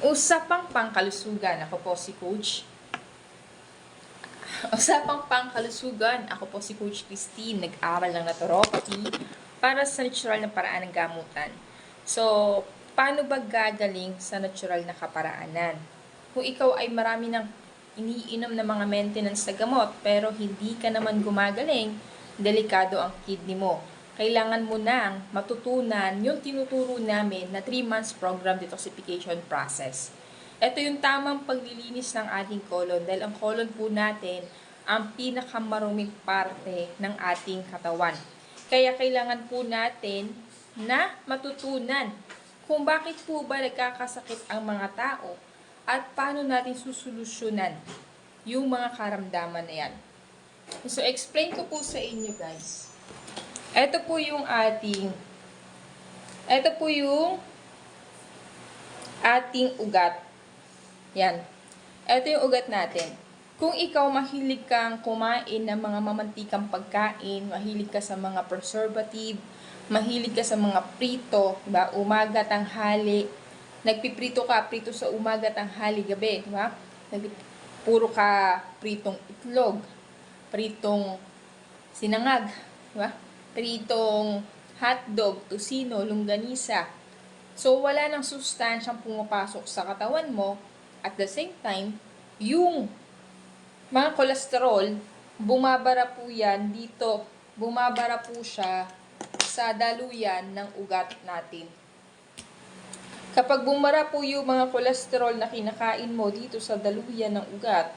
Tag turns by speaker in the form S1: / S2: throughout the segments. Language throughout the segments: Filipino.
S1: Usapang pangkalusugan, ako po si Coach. Usapang pangkalusugan, ako po si Coach Christine, nag-aral ng naturopathy para sa natural na paraan ng gamutan. So, paano ba gagaling sa natural na kaparaanan? Kung ikaw ay marami ng iniinom na mga maintenance na gamot pero hindi ka naman gumagaling, delikado ang kidney mo. Kailangan mo nang matutunan yung tinuturo namin na 3 months program detoxification process. Ito yung tamang paglilinis ng ating colon dahil ang colon po natin ang pinakamaruming parte ng ating katawan. Kaya kailangan po natin na matutunan kung bakit po ba nagkakasakit ang mga tao at paano natin susolusyonan yung mga karamdaman na yan. So, explain ko po sa inyo guys. Ito po yung ating ugat. Yan. Ito yung ugat natin. Kung ikaw mahilig kang kumain ng mga mamantikang pagkain, mahilig ka sa mga preservative, mahilig ka sa mga prito, diba? Umaga, tanghali, nagpiprito ka, prito sa umaga, tanghali, gabi, diba? Puro ka pritong itlog, pritong sinangag, diba? Pritong hotdog, tusino, longganisa. So, wala nang sustansyang pumapasok sa katawan mo. At the same time, yung mga kolesterol, bumabara po yan dito. Bumabara po siya sa daluyan ng ugat natin. Kapag bumara po yung mga kolesterol na kinakain mo dito sa daluyan ng ugat,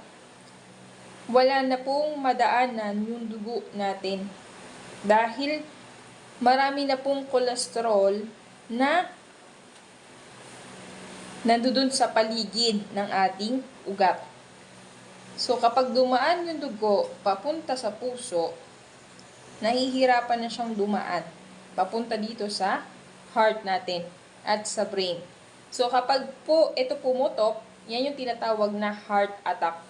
S1: wala na pong madaanan yung dugo natin. Dahil marami na pong kolesterol na nandoon sa paligid ng ating ugat. So, kapag dumaan yung dugo papunta sa puso, nahihirapan na siyang dumaan papunta dito sa heart natin at sa brain. So, kapag po ito pumutok, yan yung tinatawag na heart attack.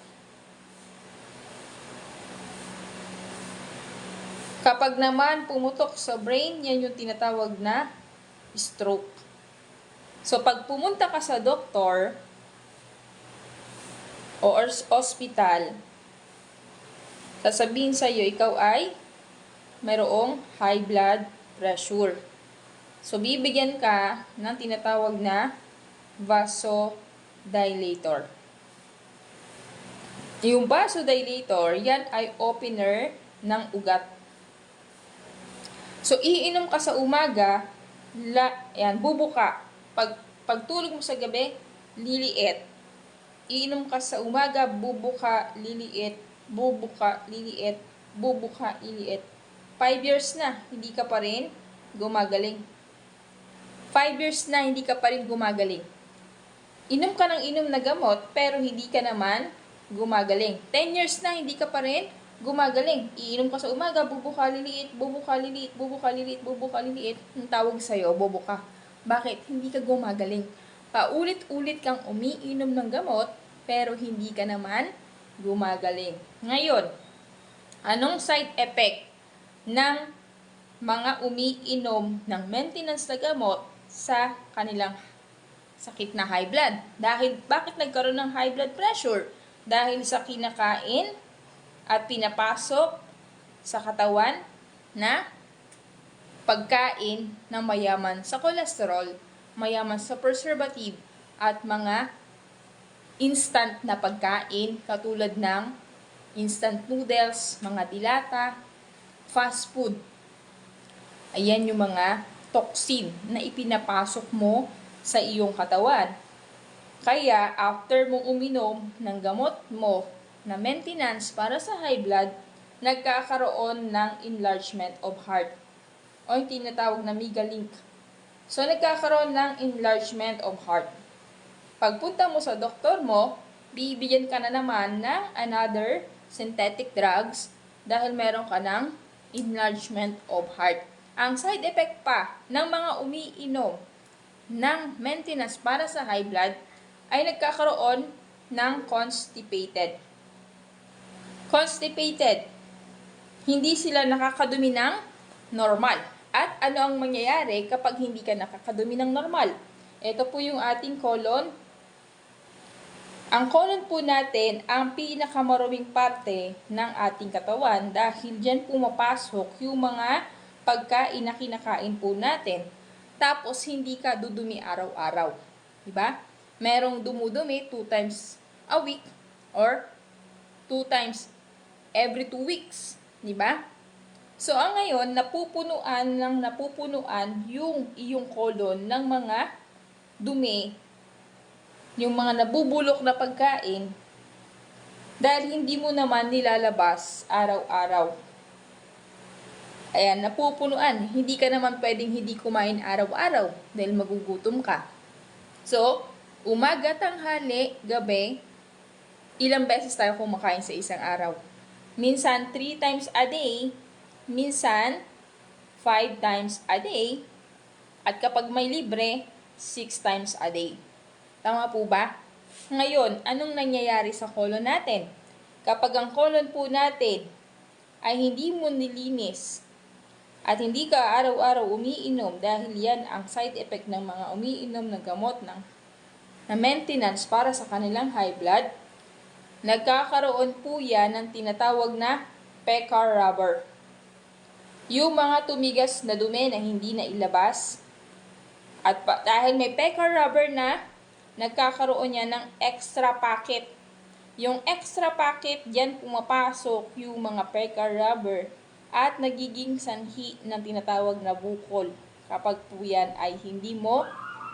S1: Kapag naman pumutok sa brain, yan yung tinatawag na stroke. So, pag pumunta ka sa doktor o hospital, sasabihin sa iyo, ikaw ay mayroong high blood pressure. So, bibigyan ka ng tinatawag na vasodilator. Yung vasodilator, yan ay opener ng ugat. So, iinom ka sa umaga, bubuka. Pagtulog mo sa gabi, liliit. Iinom ka sa umaga, bubuka, liliit, bubuka, liliit, bubuka, liliit. 5 years na, hindi ka pa rin gumagaling. 5 years na, hindi ka pa rin gumagaling. Inom ka ng inom na gamot, pero hindi ka naman gumagaling. 10 years na, hindi ka pa rin gumagaling. Iinom ka sa umaga, bubuka, liliit, bubuka, liliit, bubuka, liliit, bubuka, liliit. Ang tawag sa'yo, bubuka. Bakit? Hindi ka gumagaling. Paulit-ulit kang umiinom ng gamot, pero hindi ka naman gumagaling. Ngayon, anong side effect ng mga umiinom ng maintenance na gamot sa kanilang sakit na high blood? Bakit nagkaroon ng high blood pressure? Dahil sa kinakain at pinapasok sa katawan na pagkain na mayaman sa kolesterol, mayaman sa preservative, at mga instant na pagkain katulad ng instant noodles, mga dilata, fast food. Ayan yung mga toxin na ipinapasok mo sa iyong katawan. Kaya, after mong uminom ng gamot mo na maintenance para sa high blood, nagkakaroon ng enlargement of heart o yung tinatawag na megalink. So, nagkakaroon ng enlargement of heart. Pagpunta mo sa doktor mo, bibigyan ka na naman ng another synthetic drugs dahil meron ka ng enlargement of heart. Ang side effect pa ng mga umiinom ng maintenance para sa high blood ay nagkakaroon ng constipated. Constipated, hindi sila nakakadumi ng normal. At ano ang mangyayari kapag hindi ka nakakadumi ng normal? Ito po yung ating colon. Ang colon po natin ang pinakamaruming parte ng ating katawan dahil dyan pumapasok yung mga pagkain na kinakain po natin. Tapos hindi ka dudumi araw-araw. Diba? Merong dumudumi 2 times a week or 2 times every 2 weeks. Diba? So, ang ngayon, napupunuan yung iyong colon ng mga dumi, yung mga nabubulok na pagkain, dahil hindi mo naman nilalabas araw-araw. Ayan, napupunuan. Hindi ka naman pwedeng hindi kumain araw-araw dahil magugutom ka. So, umaga, tanghali, gabi, ilang beses tayo kumakain sa isang araw? Minsan 3 times a day, minsan 5 times a day, at kapag may libre, 6 times a day. Tama po ba? Ngayon, anong nangyayari sa colon natin? Kapag ang colon po natin ay hindi mo nilinis at hindi ka araw-araw umiinom dahil yan ang side effect ng mga umiinom ng gamot na maintenance para sa kanilang high blood, nagkakaroon po yan ng tinatawag na pecar rubber. Yung mga tumigas na dumi na hindi na ilabas, at dahil may pecar rubber na, nagkakaroon yan ng extra packet. Yung extra packet, diyan pumapasok yung mga pecar rubber at nagiging sanhi ng tinatawag na bukol kapag po yan ay hindi mo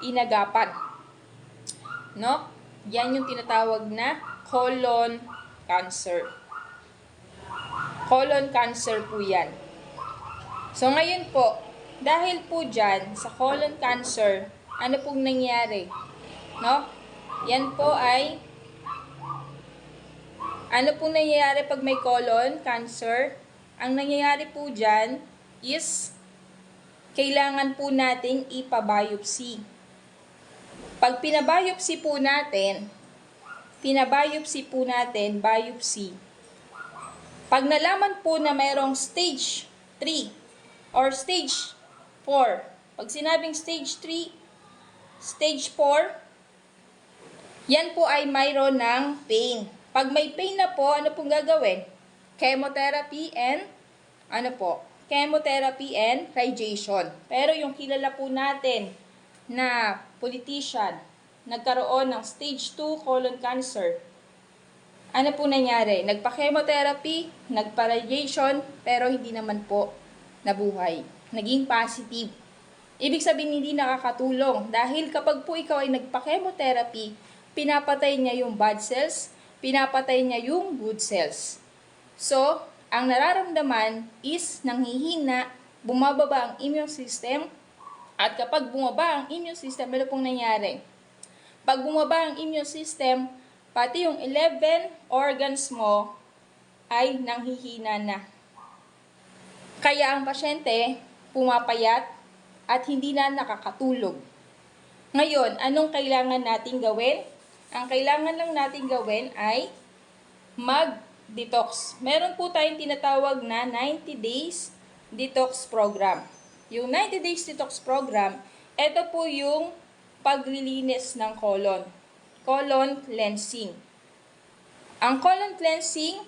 S1: inagapan. No? Yan yung tinatawag na colon cancer. Colon cancer po yan. So ngayon po, dahil po dyan sa colon cancer, ano pong nangyari? No? Yan po ay ano pong nangyayari pag may colon cancer? Ang nangyayari po dyan is kailangan po nating ipabiopsy. Pag pinabiopsy po natin, biopsy. Pag nalaman po na mayroong stage 3 or stage 4, pag sinabing stage 3, stage 4, yan po ay mayroon ng pain. Pag may pain na po, ano pong gagawin? Chemotherapy and radiation. Pero yung kilala po natin na politician, nagkaroon ng stage 2 colon cancer. Ano po nangyari? Nagpa-chemotherapy, nagpa-radiation, pero hindi naman po nabuhay. Naging positive. Ibig sabihin hindi nakakatulong dahil kapag po ikaw ay nagpa-chemotherapy, pinapatay niya yung bad cells, pinapatay niya yung good cells. So, ang nararamdaman is nanghihina, bumababa ang immune system, at kapag bumaba ang immune system, ano pong nangyari? Pag bumaba ang immune system, pati yung 11 organs mo ay nanghihina na. Kaya ang pasyente pumapayat at hindi na nakakatulog. Ngayon, anong kailangan nating gawin? Ang kailangan lang nating gawin ay mag-detox. Meron po tayong tinatawag na 90 days detox program. Yung 90 days detox program, ito po yung paglilinis ng colon. Colon cleansing. Ang colon cleansing,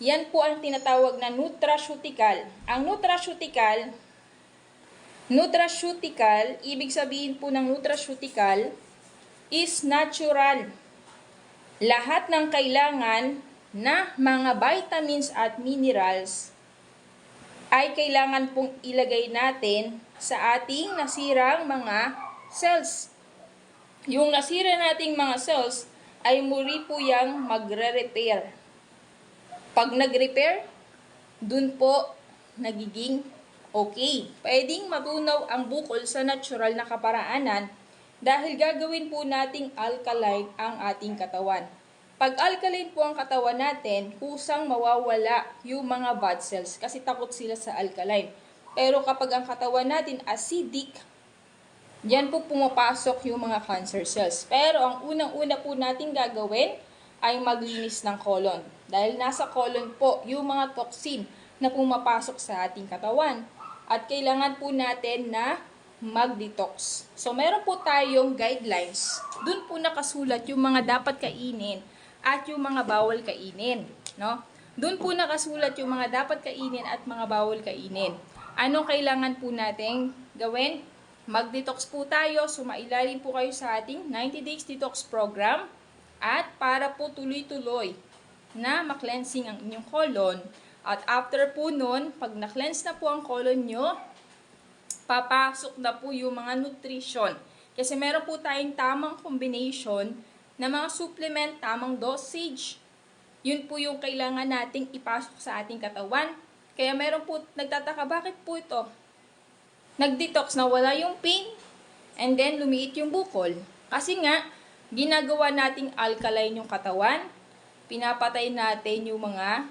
S1: yan po ang tinatawag na nutraceutical. Ang nutraceutical, ibig sabihin po ng nutraceutical, is natural. Lahat ng kailangan na mga vitamins at minerals ay kailangan pong ilagay natin sa ating nasirang mga cells. Yung nasira nating mga cells ay muli po yang magre-repair. Pag nag-repair, dun po nagiging okay. Pwedeng matunaw ang bukol sa natural na kaparaanan dahil gagawin po nating alkaline ang ating katawan. Pag alkaline po ang katawan natin, kusang mawawala yung mga bad cells kasi takot sila sa alkaline. Pero kapag ang katawan natin acidic, diyan po pumapasok yung mga cancer cells. Pero ang unang-una po natin gagawin ay maglinis ng colon. Dahil nasa colon po yung mga toxin na pumapasok sa ating katawan. At kailangan po natin na mag-detox. So, meron po tayong guidelines. Doon po nakasulat yung mga dapat kainin at yung mga bawal kainin. No? Doon po nakasulat yung mga dapat kainin at mga bawal kainin. Anong kailangan po nating gawin? Mag-detox po tayo. Sumailalim po kayo sa ating 90 Days Detox Program. At para po tuloy-tuloy na ma-cleansing ang inyong colon. At after po nun, pag na-cleanse na po ang colon nyo, papasok na po yung mga nutrition. Kasi meron po tayong tamang combination na mga supplement, tamang dosage. Yun po yung kailangan nating ipasok sa ating katawan. Kaya meron po nagtataka, bakit po ito? Nag-detox na wala yung pain, and then lumiit yung bukol. Kasi nga, ginagawa nating alkaline yung katawan, pinapatay natin yung mga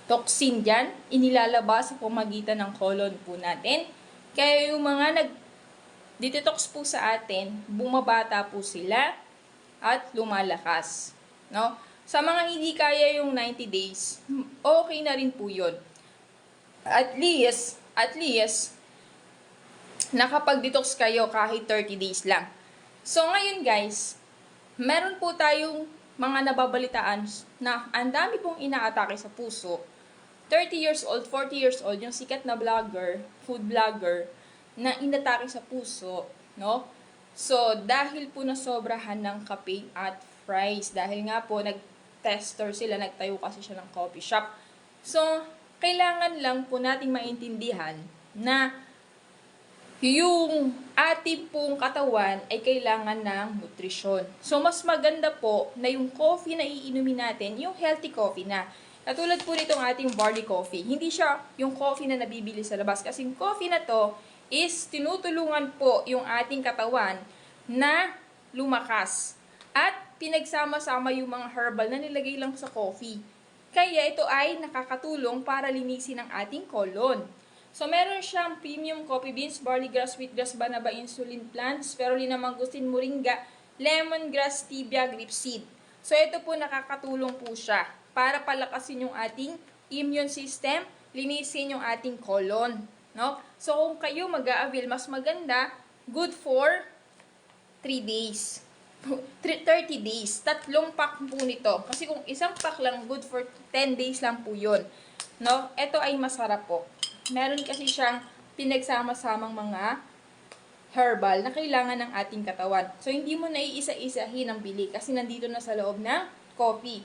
S1: toxin dyan, inilalabas sa pamagitan ng colon po natin. Kaya yung mga nag-detox po sa atin, bumabata po sila at lumalakas. No? Sa mga hindi kaya yung 90 days, okay na rin po yun. At least, nakapag-detox kayo kahit 30 days lang. So ngayon guys, meron po tayong mga nababalitaan na ang dami pong inaatake sa puso. 30 years old, 40 years old, yung sikat na vlogger, food vlogger, na inatake sa puso, no? So, dahil po nasobrahan ng kape at fries, dahil nga po nag-tester sila, nagtayo kasi siya ng coffee shop. So, kailangan lang po nating maintindihan na yung ating pong katawan ay kailangan ng nutrisyon. So, mas maganda po na yung coffee na iinumin natin, yung healthy coffee na. Katulad po nitong ating barley coffee. Hindi siya yung coffee na nabibili sa labas. Kasi yung coffee na to is tinutulungan po yung ating katawan na lumakas. At pinagsama-sama yung mga herbal na nilagay lang sa coffee. Kaya ito ay nakakatulong para linisin ang ating colon. So, meron siyang premium coffee beans, barley grass, wheatgrass, banaba, insulin plants, spirulina, mangosteen, moringa, lemongrass, stevia, grapeseed. So, ito po nakakatulong po siya para palakasin yung ating immune system, linisin yung ating colon. No? So, kung kayo mag-a-avail, mas maganda, good for 3 days. 30 days. 3 pack po nito. Kasi kung isang pack lang, good for 10 days lang po yun. No? Ito ay masarap po. Meron kasi siyang pinagsama-samang mga herbal na kailangan ng ating katawan. So, hindi mo na iisa-isahin ang bili kasi nandito na sa loob ng coffee.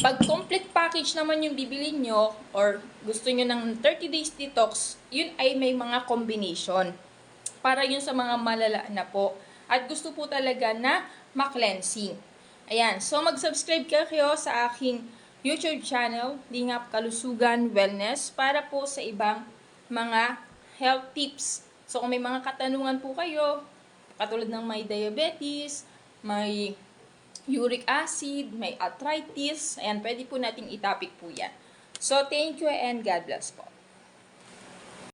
S1: Pag complete package naman yung bibili nyo or gusto nyo ng 30 days detox, yun ay may mga combination. Para yun sa mga malala na po. At gusto po talaga na ma-cleansing. Ayan. So, mag-subscribe kayo sa aking YouTube channel, Lingap Kalusugan Wellness, para po sa ibang mga health tips. So, kung may mga katanungan po kayo, katulad ng may diabetes, may uric acid, may arthritis, ayan, pwede po nating itapik po yan. So, thank you and God bless po.